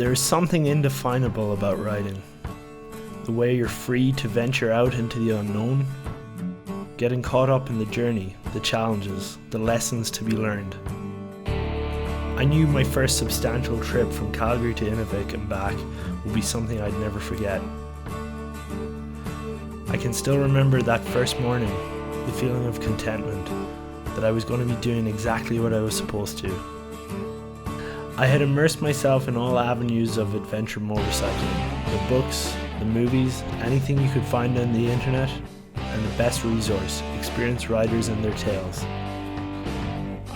There is something indefinable about riding. The way you're free to venture out into the unknown, getting caught up in the journey, the challenges, the lessons to be learned. I knew my first substantial trip from Calgary to Inuvik and back would be something I'd never forget. I can still remember that first morning, the feeling of contentment, that I was going to be doing exactly what I was supposed to. I had immersed myself in all avenues of adventure motorcycling, the books, the movies, anything you could find on the internet, and the best resource, experienced riders and their tales.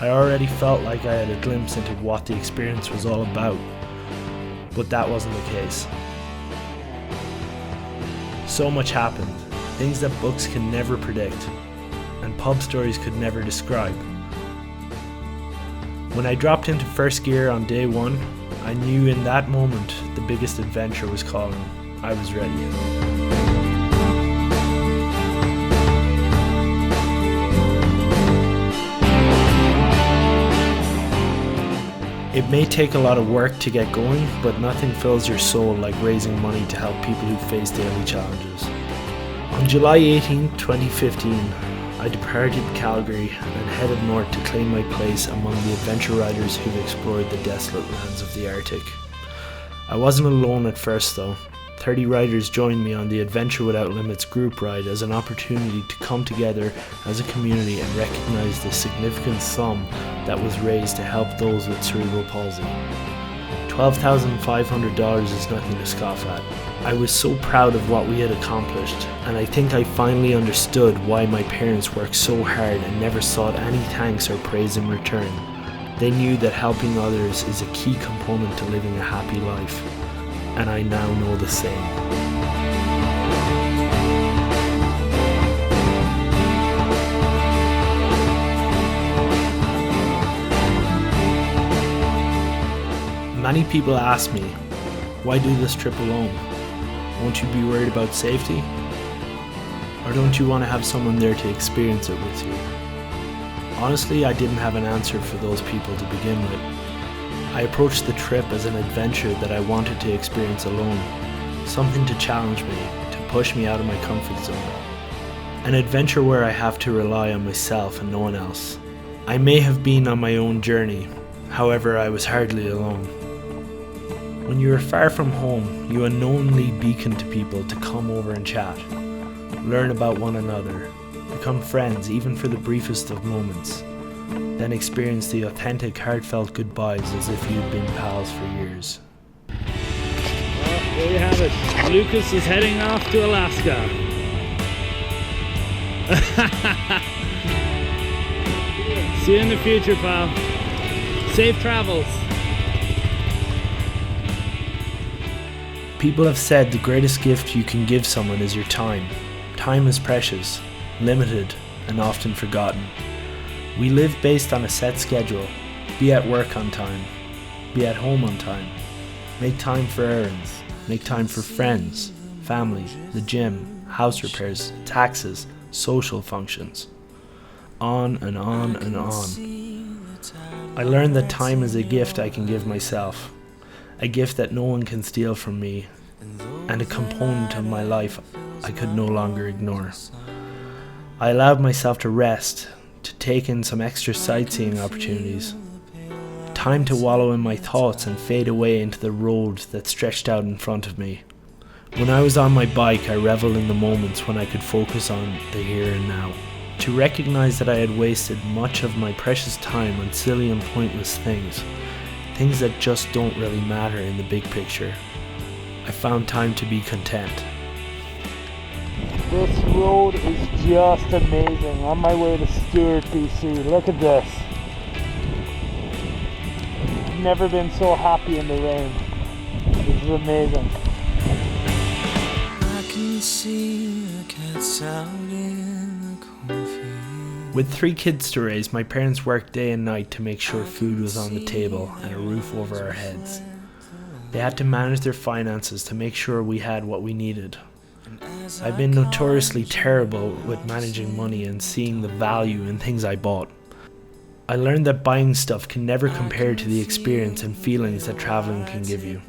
I already felt like I had a glimpse into what the experience was all about, but that wasn't the case. So much happened, things that books can never predict, and pub stories could never describe. When I dropped into first gear on day one, I knew in that moment the biggest adventure was calling. I was ready. It may take a lot of work to get going, but nothing fills your soul like raising money to help people who face daily challenges. On July 18, 2015, I departed Calgary and headed north to claim my place among the adventure riders who've explored the desolate lands of the Arctic. I wasn't alone at first though. 30 riders joined me on the Adventure Without Limits group ride as an opportunity to come together as a community and recognize the significant sum that was raised to help those with cerebral palsy. $12,500 is nothing to scoff at. I was so proud of what we had accomplished, and I think I finally understood why my parents worked so hard and never sought any thanks or praise in return. They knew that helping others is a key component to living a happy life, and I now know the same. Many people ask me, why do this trip alone? Won't you be worried about safety? Or don't you want to have someone there to experience it with you? Honestly, I didn't have an answer for those people to begin with. I approached the trip as an adventure that I wanted to experience alone, something to challenge me, to push me out of my comfort zone. An adventure where I have to rely on myself and no one else. I may have been on my own journey, however I was hardly alone. When you are far from home, you unknowingly beacon to people to come over and chat, learn about one another, become friends even for the briefest of moments, then experience the authentic, heartfelt goodbyes as if you'd been pals for years. Well, there you have it. Lucas is heading off to Alaska. See you in the future, pal. Safe travels. People have said the greatest gift you can give someone is your time. Time is precious, limited, and often forgotten. We live based on a set schedule. Be at work on time. Be at home on time. Make time for errands. Make time for friends, family, the gym, house repairs, taxes, social functions. On and on and on. I learned that time is a gift I can give myself. A gift that no one can steal from me, and a component of my life I could no longer ignore. I allowed myself to rest, to take in some extra sightseeing opportunities. Time to wallow in my thoughts and fade away into the road that stretched out in front of me. When I was on my bike, I reveled in the moments when I could focus on the here and now. To recognize that I had wasted much of my precious time on silly and pointless things that just don't really matter in the big picture. I found time to be content. This road is just amazing. On my way to Stewart, BC. Look at this. I've never been so happy in the rain. This is amazing. I can see the cats out in the cornfield. With 3 kids to raise, my parents worked day and night to make sure food was on the table and a roof over our heads. They had to manage their finances to make sure we had what we needed. I've been notoriously terrible with managing money and seeing the value in things I bought. I learned that buying stuff can never compare to the experience and feelings that traveling can give you.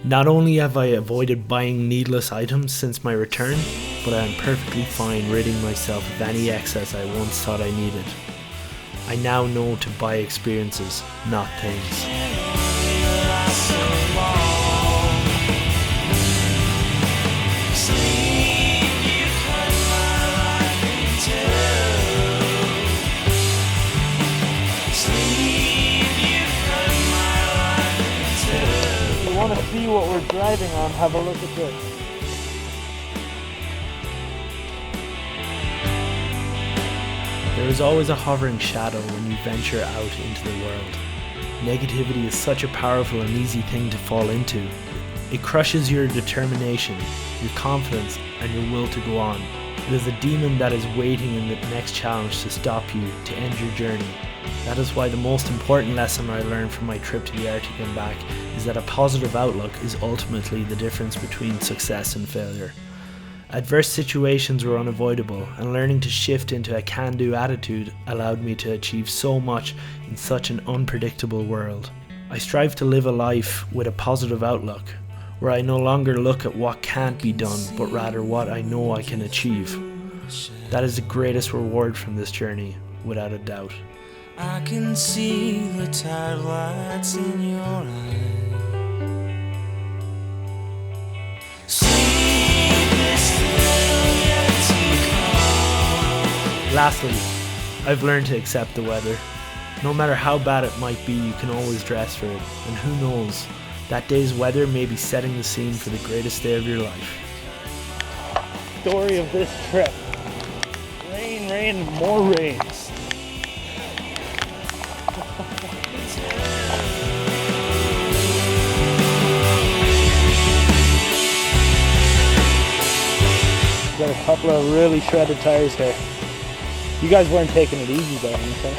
Not only have I avoided buying needless items since my return, but I am perfectly fine ridding myself of any excess I once thought I needed. I now know to buy experiences, not things. If you want to see what we're driving on, have a look at this. There is always a hovering shadow when you venture out into the world. Negativity is such a powerful and easy thing to fall into. It crushes your determination, your confidence, and your will to go on. It is a demon that is waiting in the next challenge to stop you, to end your journey. That is why the most important lesson I learned from my trip to the Arctic and back is that a positive outlook is ultimately the difference between success and failure. Adverse situations were unavoidable, and learning to shift into a can-do attitude allowed me to achieve so much in such an unpredictable world. I strive to live a life with a positive outlook, where I no longer look at what can't be done, but rather what I know I can achieve. That is the greatest reward from this journey, without a doubt. I can see the tired lights in your eyes. Lastly, I've learned to accept the weather. No matter how bad it might be, you can always dress for it, and who knows, that day's weather may be setting the scene for the greatest day of your life. Story of this trip. Rain, rain, more rain. Got a couple of really shredded tires here. You guys weren't taking it easy though, okay?